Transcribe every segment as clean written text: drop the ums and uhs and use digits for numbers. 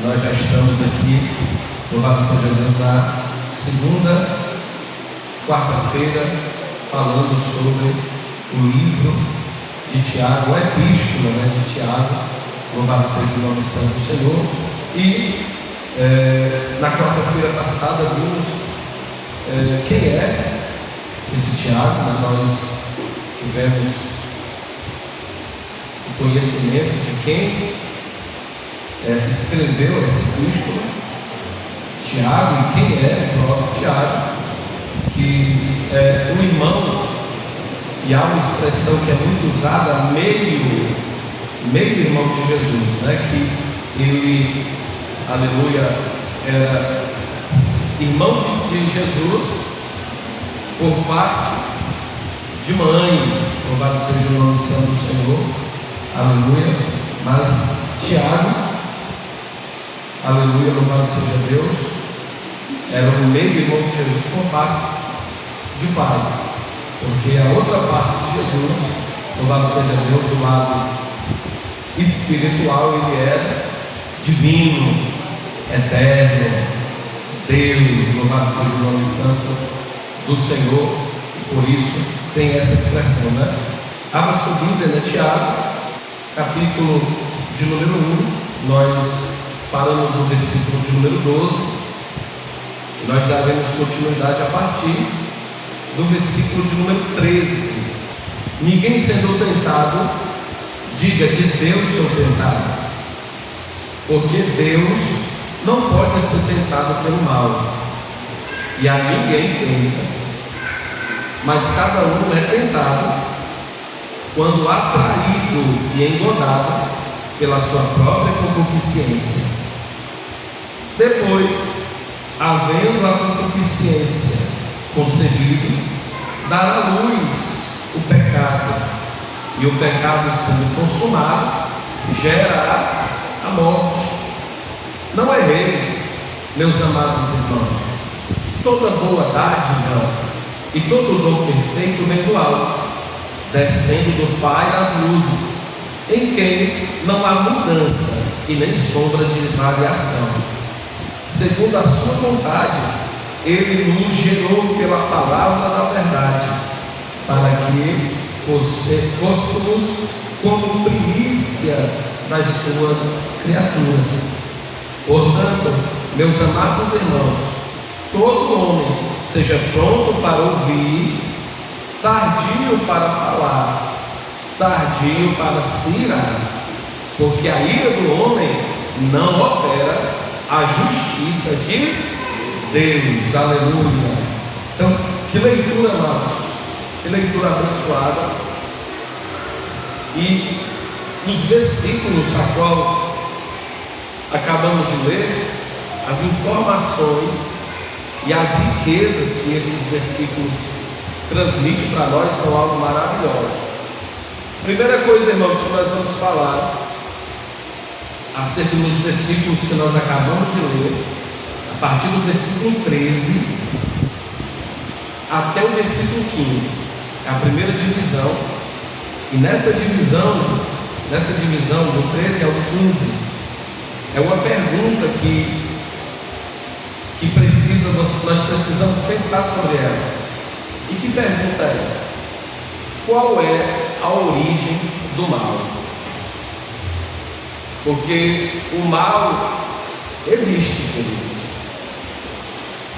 Nós já estamos aqui, louvado seja Deus, na segunda quarta-feira, falando sobre o livro de Tiago, a epístola de Tiago, louvado seja o nome santo do Senhor. E na quarta-feira passada vimos quem é esse Tiago, nós tivemos o conhecimento de quem escreveu essa epístola, Tiago, e quem é o próprio Tiago, que é um irmão, e há uma expressão que é muito usada, meio irmão de Jesus, que ele, aleluia, era irmão de Jesus por parte de mãe, louvado seja o nome santo do Senhor, aleluia. Mas Tiago, aleluia, louvado seja Deus, era o meio irmão de Jesus por parte de pai, porque a outra parte de Jesus, louvado seja Deus, o lado espiritual, ele era divino, eterno, Deus, louvado seja o nome santo do Senhor, e por isso tem essa expressão, Abra sua Bíblia, Tiago, capítulo de número 1, nós paramos no versículo de número 12, e nós daremos continuidade a partir do versículo de número 13. Ninguém sendo tentado, diga: de Deus sou tentado, porque Deus não pode ser tentado pelo mal, e a ninguém tenta, mas cada um é tentado quando atraído e engodado pela sua própria concupiscência. Depois, havendo a concupiscência concebido, dará à luz o pecado, e o pecado sendo consumado, gerará a morte. Não erreis, meus amados irmãos, toda boa dádiva e todo dom perfeito vem do alto, descendo do Pai das luzes, em quem não há mudança e nem sombra de variação. Segundo a sua vontade, Ele nos gerou pela palavra da verdade, para que fôssemos como primícias das suas criaturas. Portanto, meus amados irmãos, todo homem seja pronto para ouvir, tardio para falar, tardio para se irar, porque a ira do homem não opera a justiça de Deus. Aleluia. Então, que leitura, amados, que leitura abençoada. E os versículos a qual acabamos de ler, as informações e as riquezas que esses versículos transmitem para nós são algo maravilhoso. Primeira coisa, irmãos, que nós vamos falar acerca dos versículos que nós acabamos de ler, a partir do versículo 13 até o versículo 15, é a primeira divisão. E nessa divisão do 13 ao 15, é uma pergunta que nós precisamos pensar sobre ela. E que pergunta é? Qual é a origem do mal? Porque o mal existe, queridos,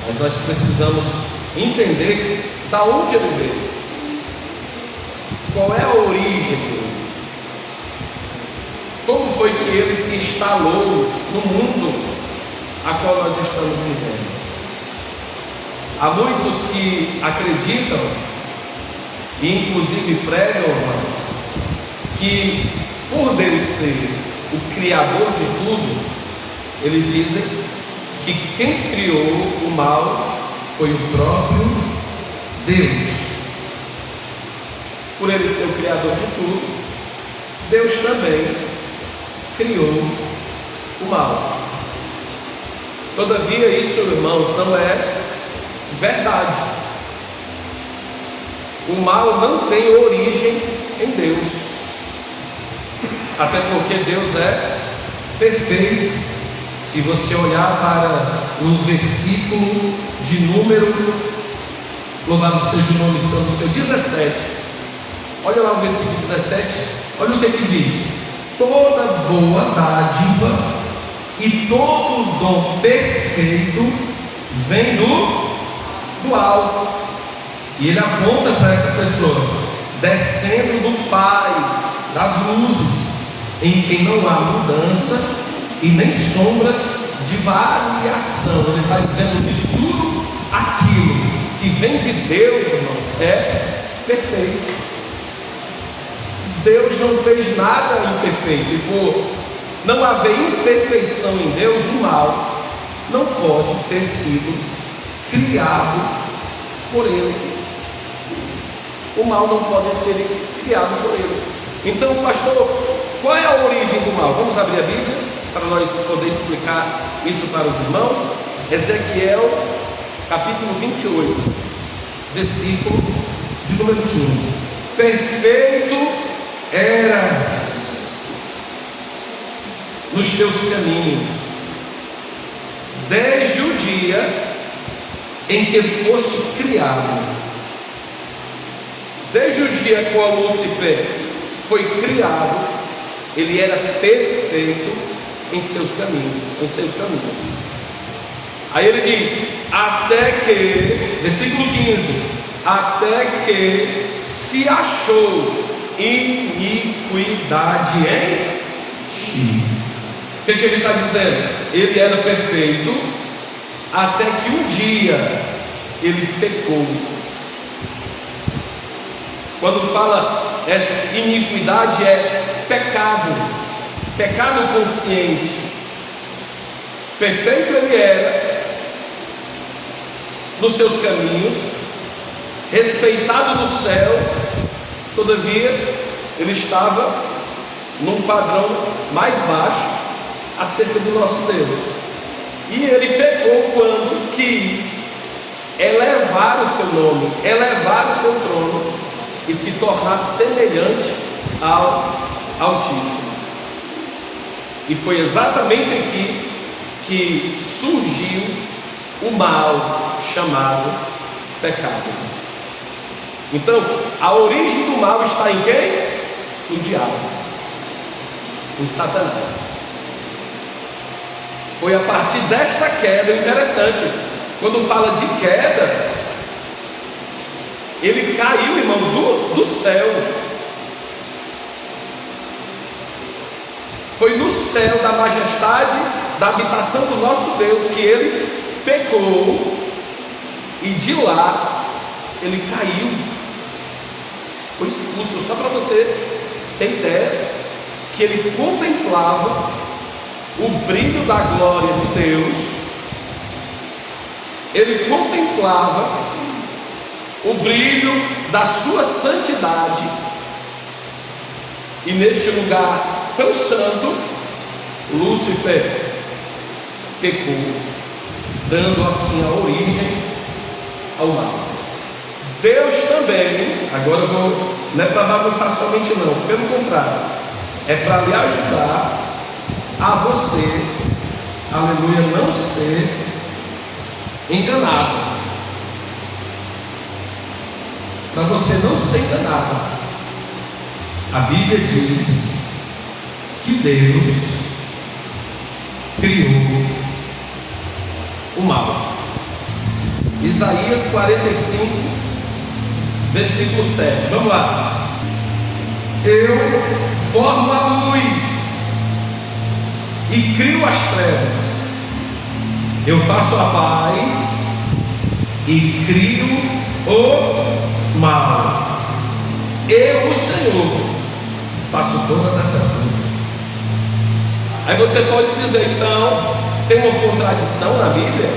mas nós precisamos entender da onde ele veio. Qual é a origem dele? Como foi que ele se instalou no mundo a qual nós estamos vivendo? Há muitos que acreditam, e inclusive pregam, irmãos, que por Deus ser o Criador de tudo, eles dizem que quem criou o mal foi o próprio Deus. Por ele ser o Criador de tudo, Deus também criou o mal. Todavia, isso, irmãos, não é verdade. O mal não tem origem em Deus, até porque Deus é perfeito. Se você olhar para o versículo de número, louvado seja o nome santo do Senhor, 17, olha lá o versículo 17, olha o que diz: toda boa dádiva e todo dom perfeito vem do alto. E ele aponta para essa pessoa, descendo do Pai das luzes, em quem não há mudança e nem sombra de variação. Ele está dizendo que tudo aquilo que vem de Deus, irmãos, é perfeito. Deus não fez nada imperfeito, e por não haver imperfeição em Deus, o mal não pode ter sido criado por Ele. O mal não pode ser criado por Ele. Então, pastor, qual é a origem do mal? Vamos abrir a Bíblia para nós poder explicar isso para os irmãos. Ezequiel, capítulo 28, versículo de número 15. Perfeito eras nos teus caminhos, desde o dia em que foste criado. Desde o dia qual Lúcifer foi criado, ele era perfeito em seus caminhos. Aí ele diz: até que, versículo 15, até que se achou iniquidade em ti. O que ele está dizendo? Ele era perfeito até que um dia ele pecou. Quando fala essa iniquidade, é pecado consciente. Perfeito ele era nos seus caminhos, respeitado no céu, todavia ele estava num padrão mais baixo acerca do nosso Deus. E ele pecou quando quis elevar o seu nome, elevar o seu trono e se tornar semelhante ao Altíssimo. E foi exatamente aqui que surgiu o mal chamado pecado. Então, a origem do mal está em quem? No diabo, em Satanás. Foi a partir desta queda, interessante, quando fala de queda, ele caiu, irmão, do céu. Foi no céu da majestade, da habitação do nosso Deus, que ele pecou, e de lá ele caiu, foi expulso. Só para você ter ideia, que ele contemplava o brilho da glória de Deus, ele contemplava o brilho da sua santidade, e neste lugar tão santo, Lúcifer pecou, dando assim a origem ao mal. Deus também, agora eu vou, não é para bagunçar somente não, pelo contrário, é para lhe ajudar a você, aleluia, não ser enganado, para você não ser enganado. A Bíblia diz que Deus criou o mal. Isaías 45, versículo 7. Vamos lá. Eu formo a luz e crio as trevas. Eu faço a paz e crio o mal. Eu, o Senhor, faço todas essas coisas. Aí você pode dizer, então, tem uma contradição na Bíblia?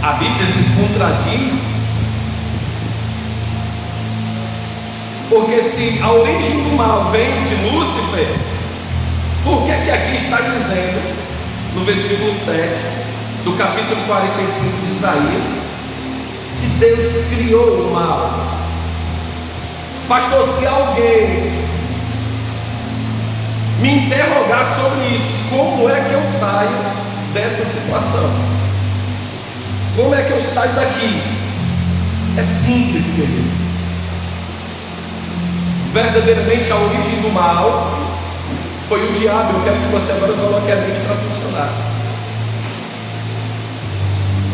A Bíblia se contradiz? Porque se a origem do mal vem de Lúcifer, por que aqui está dizendo, no versículo 7 do capítulo 45 de Isaías, que Deus criou o mal? Pastor, se alguém me interrogar sobre isso. Como é que eu saio dessa situação? Como é que eu saio daqui? É simples, querido. Verdadeiramente a origem do mal foi o diabo. Eu quero que você agora coloque a mente para funcionar.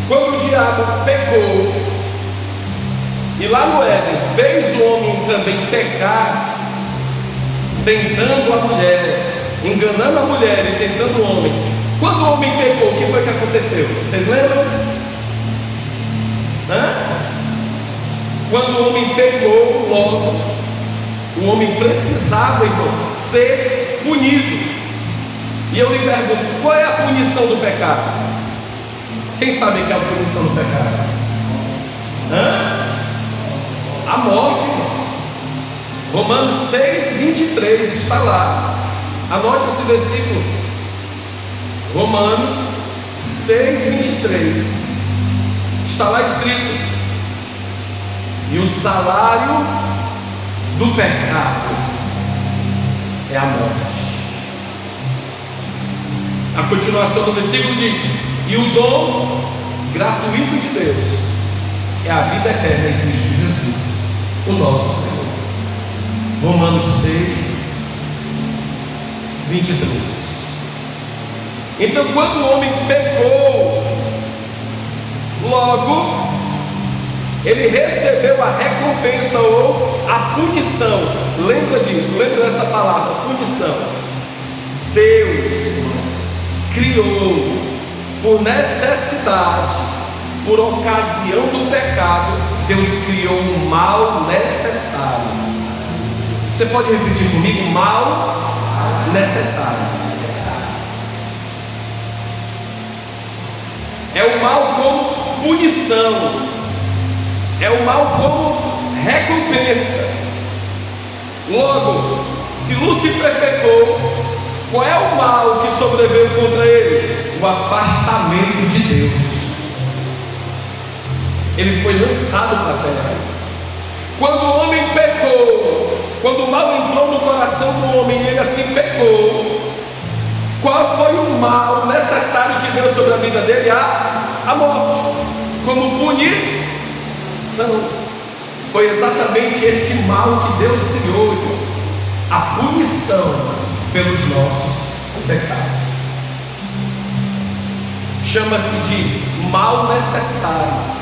Quando o diabo pecou, e lá no Éden fez o homem também pecar, tentando a mulher, enganando a mulher e tentando o homem. Quando o homem pecou, o que foi que aconteceu? Vocês lembram? Quando o homem pecou, logo o homem precisava, irmão, ser punido. E eu lhe pergunto, qual é a punição do pecado? Quem sabe que é a punição do pecado? A morte, irmãos. Romanos 6, 23 está lá. Anote esse versículo. Romanos 6, 23. Está lá escrito: e o salário do pecado é a morte. A continuação do versículo diz: e o dom gratuito de Deus é a vida eterna em Cristo Jesus, o nosso Senhor. Romanos 6, 23. Então, quando o homem pecou, logo ele recebeu a recompensa ou a punição. Lembra disso, lembra dessa palavra, punição. Deus, irmãos, criou por necessidade, por ocasião do pecado, Deus criou um mal necessário. Você pode repetir comigo? Mal necessário. É o mal como punição, é o mal como recompensa. Logo, se Lúcifer pecou, qual é o mal que sobreveio contra ele? O afastamento de Deus. Ele foi lançado para a terra. Quando o homem pecou, quando o mal entrou no coração do homem e ele assim pecou, qual foi o mal necessário que veio sobre a vida dele? A morte, como punição. Foi exatamente este mal que Deus criou, irmãos, a punição pelos nossos pecados. Chama-se de mal necessário.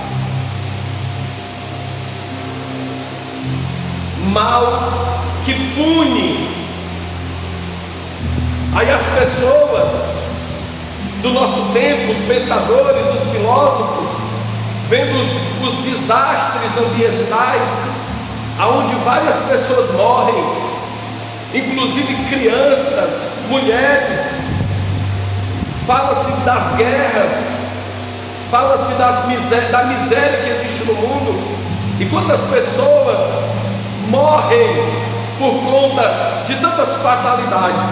Mal que pune. Aí as pessoas do nosso tempo, os pensadores, os filósofos, vendo os desastres ambientais, aonde várias pessoas morrem, inclusive crianças, mulheres, fala-se das guerras, fala-se da miséria que existe no mundo, e quantas pessoas morrem por conta de tantas fatalidades.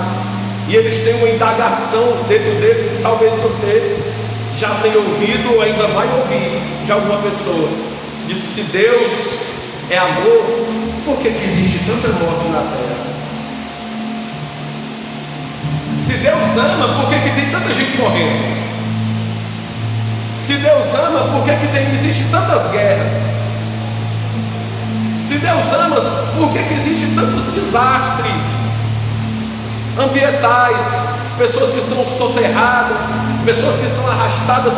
E eles têm uma indagação dentro deles que talvez você já tenha ouvido ou ainda vai ouvir de alguma pessoa. Diz: se Deus é amor, por que existe tanta morte na terra? Se Deus ama, por que tem tanta gente morrendo? Se Deus ama, por que existe tantas guerras? Se Deus ama, por que existem tantos desastres ambientais, pessoas que são soterradas, pessoas que são arrastadas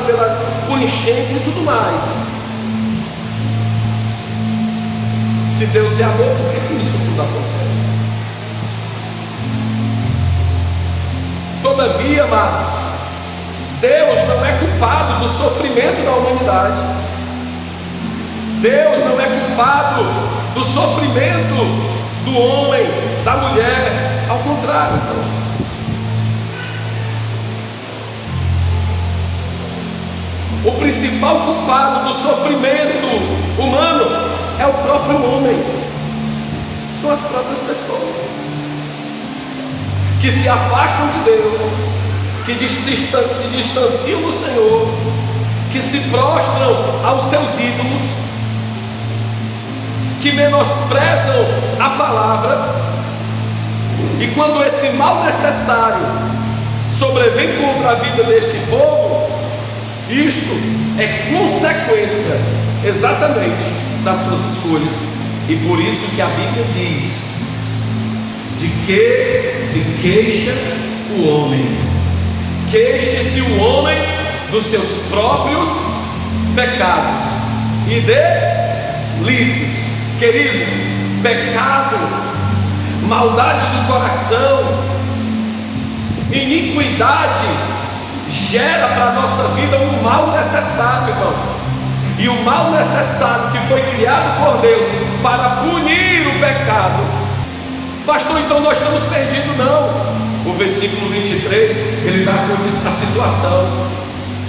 por enchentes e tudo mais? Se Deus é amor, por que isso tudo acontece? Todavia, amados, Deus não é culpado do sofrimento da humanidade. Deus não é culpado do sofrimento do homem, da mulher. Ao contrário, irmãos. O principal culpado do sofrimento humano é o próprio homem. São as próprias pessoas que se afastam de Deus, que se distanciam do Senhor, que se prostram aos seus ídolos, que menosprezam a palavra E quando esse mal necessário sobrevém contra a vida deste povo, isto é consequência exatamente das suas escolhas. E por isso que a Bíblia diz: de que se queixa o homem? Queixe-se o homem dos seus próprios pecados e delitos. Queridos, pecado, maldade do coração, iniquidade gera para a nossa vida um mal necessário, irmão. E o mal necessário que foi criado por Deus para punir o pecado. Pastor, então nós estamos perdidos? Não. O versículo 23, ele dá a situação.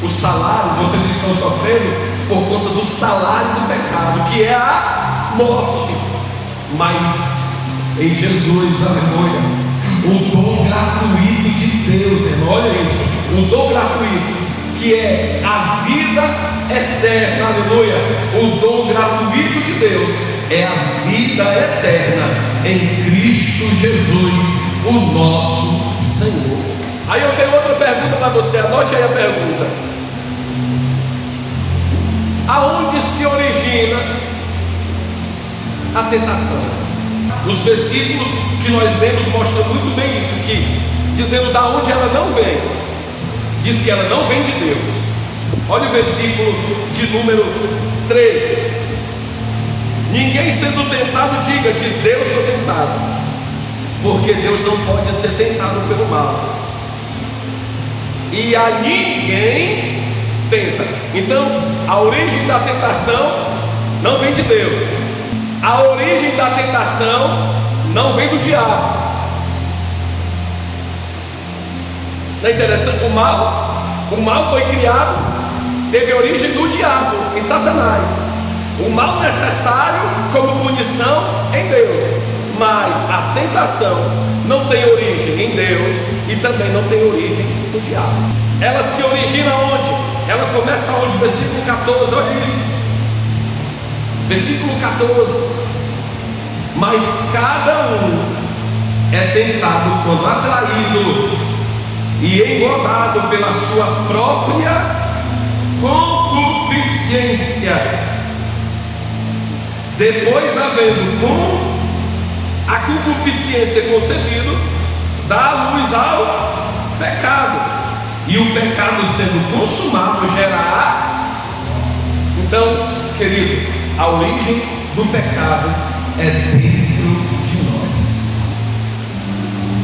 O salário, vocês estão sofrendo por conta do salário do pecado, que é a morte. Mas em Jesus, aleluia, o dom gratuito de Deus, irmão, olha isso, o dom gratuito, que é a vida eterna, aleluia. O dom gratuito de Deus é a vida eterna em Cristo Jesus, o nosso Senhor. Aí eu tenho outra pergunta para você, anote aí a pergunta: aonde se origina a tentação? Os versículos que nós lemos mostram muito bem isso, que dizendo da onde ela não vem, diz que ela não vem de Deus. Olha o versículo de número 13: ninguém sendo tentado diga, de Deus sou tentado, porque Deus não pode ser tentado pelo mal, e a ninguém tenta. Então a origem da tentação não vem de Deus, a origem da tentação não vem do diabo. Não é interessante? O mal foi criado, teve origem do diabo, em Satanás. O mal necessário como punição em Deus. Mas a tentação não tem origem em Deus e também não tem origem do diabo. Ela se origina onde? Ela começa onde? Versículo 14, olha isso. Versículo 14: mas cada um é tentado quando atraído e engodado pela sua própria concupiscência, depois havendo com a concupiscência concebido, dá a luz ao pecado, e o pecado sendo consumado gerará. Então, querido, a origem do pecado é dentro de nós.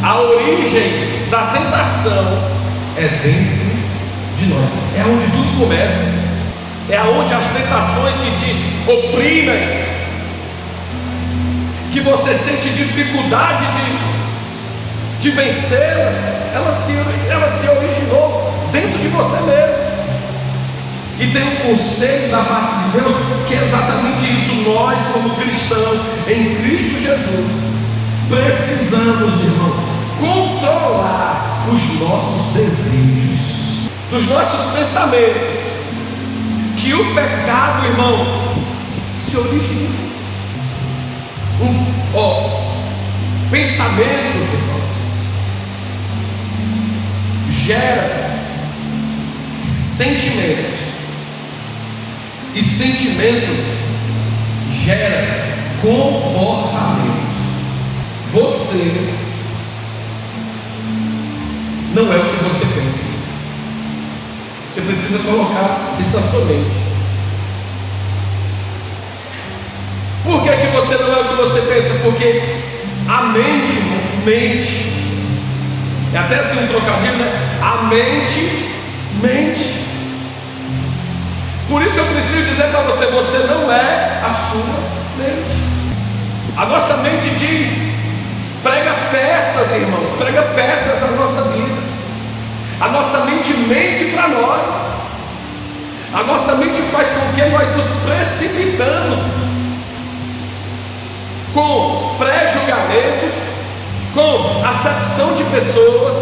A origem da tentação é dentro de nós. É onde tudo começa. É onde as tentações que te oprimem, que você sente dificuldade de vencer, ela se originou dentro de você mesmo. E tem um conselho da parte de Deus que é exatamente isso. Nós, como cristãos em Cristo Jesus, precisamos, irmãos, controlar os nossos desejos, dos nossos pensamentos, que o pecado, irmão, se origina. Pensamentos, irmãos, gera sentimentos, e sentimentos gera comportamentos. Você não é o que você pensa. Você precisa colocar isso na sua mente. Por que você não é o que você pensa? Porque a mente mente. É até assim um trocadilho, né? A mente mente. Por isso eu preciso dizer para você: você não é a sua mente. A nossa mente diz, prega peças, irmãos, prega peças na nossa vida. A nossa mente mente para nós. A nossa mente faz com que nós nos precipitamos com pré-julgamentos, com acepção de pessoas,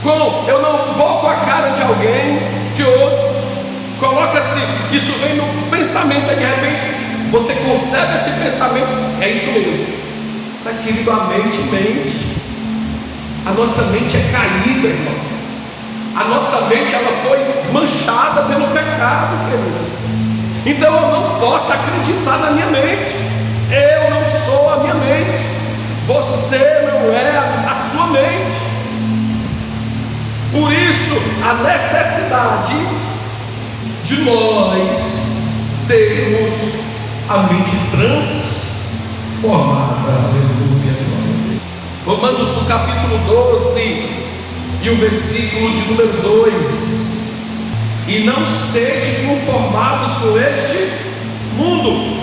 com eu não vou com a cara de alguém, de outro. Coloca-se, isso vem no pensamento, e de repente você concebe esse pensamento, é isso mesmo. Mas, querido, a mente mente. A nossa mente é caída, irmão. A nossa mente, ela foi manchada pelo pecado, querido. Então eu não posso acreditar na minha mente. Eu não sou a minha mente. Você não é a sua mente. Por isso, a necessidade de nós termos a mente transformada. Aleluia. Romanos no capítulo 12 e o versículo de número 2: e não sede conformados com este mundo,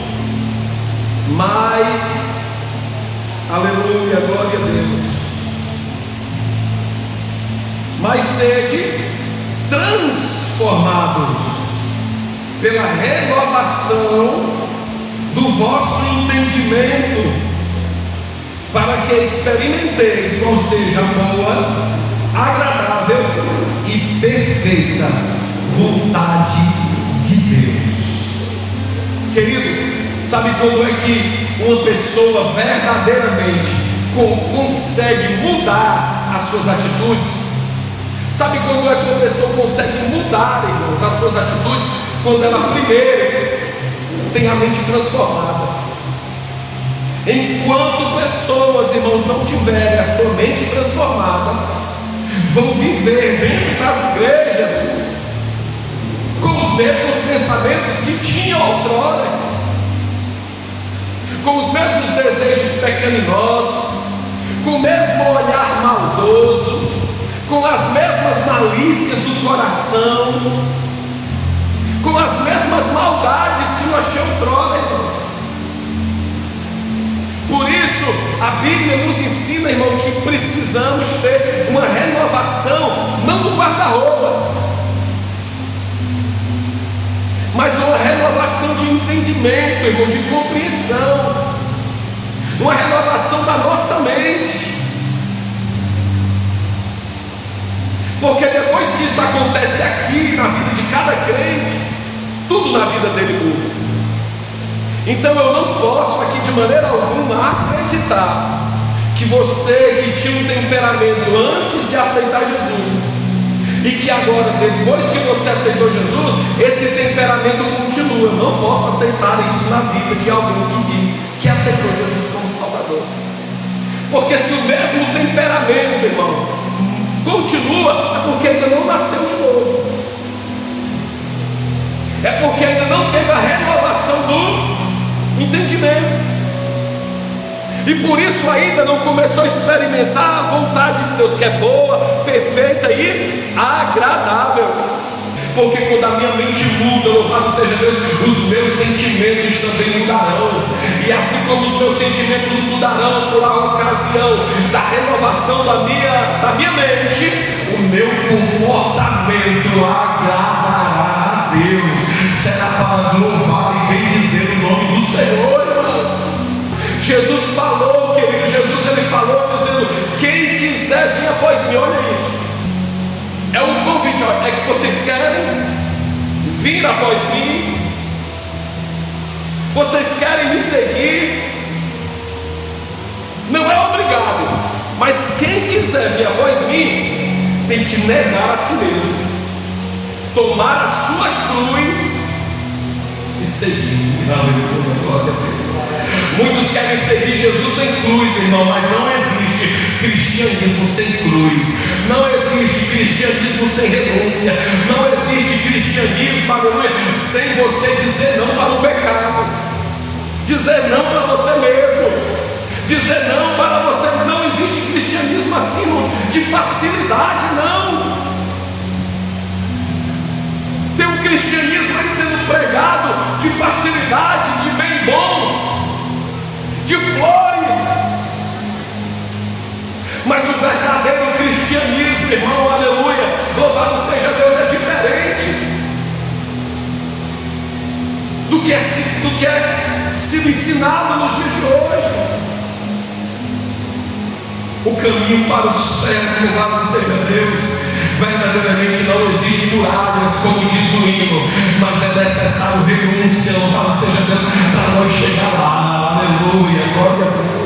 mas, aleluia, glória a Deus, mas sede transformados pela renovação do vosso entendimento, para que experimenteis qual seja a boa, agradável e perfeita vontade de Deus. Queridos, sabe quando é que uma pessoa verdadeiramente consegue mudar as suas atitudes? Sabe quando é que uma pessoa consegue mudar, irmãos, as suas atitudes? Quando ela primeiro tem a mente transformada. Enquanto pessoas, irmãos, não tiverem a sua mente transformada, vão viver dentro das igrejas com os mesmos pensamentos que tinham outrora, com os mesmos desejos pecaminosos, com o mesmo olhar maldoso, com as mesmas malícias do coração, com as mesmas maldades que nós tínhamos outrora, irmãos. Por isso, a Bíblia nos ensina, irmão, que precisamos ter uma renovação, não do guarda-roupa, mas uma renovação de entendimento, irmão, de compreensão, uma renovação da nossa mente. Porque depois que isso acontece aqui na vida de cada crente, tudo na vida dele muda. Então eu não posso aqui de maneira alguma acreditar que você que tinha um temperamento antes de aceitar Jesus e que agora, depois que você aceitou Jesus, esse temperamento continua. Eu não posso aceitar isso na vida de alguém que diz que aceitou Jesus como Salvador. Porque se o mesmo temperamento, irmão, continua, é porque ainda não nasceu de novo. É porque ainda não teve a renovação do entendimento. E por isso ainda não começou a experimentar a vontade de Deus, que é boa, perfeita e agradável. Porque quando a minha mente muda, louvado seja Deus, os meus sentimentos também mudarão. E assim como os meus sentimentos mudarão por a ocasião da renovação da minha mente, o meu comportamento agradará a Deus. Será para louvar e bendizer o nome do Senhor, irmãos. Jesus falou, querido, ele falou dizendo: quem quiser vir após mim, olha isso, é um convite, é que vocês querem vir após mim, vocês querem me seguir, não é obrigado, mas quem quiser vir após mim, tem que negar a si mesmo, tomar a sua cruz e seguir. Aleluia, glória a Deus. Muitos querem seguir Jesus sem cruz, irmão, mas não existe cristianismo sem cruz, não existe cristianismo sem renúncia, não existe cristianismo, aleluia, sem você dizer não para o pecado, dizer não para você mesmo, dizer não para você. Não existe cristianismo assim, de facilidade, não. Tem um cristianismo aí sendo pregado de facilidade, de bem bom, de flores. Mas o verdadeiro cristianismo, irmão, aleluia, louvado seja Deus, é diferente do que é sido ensinado nos dias de hoje. O caminho para o céu, louvado seja Deus, verdadeiramente não existe muralhas, como diz o hino, mas é necessário renúncia, louvado seja Deus, para nós chegar lá. Aleluia, glória a Deus.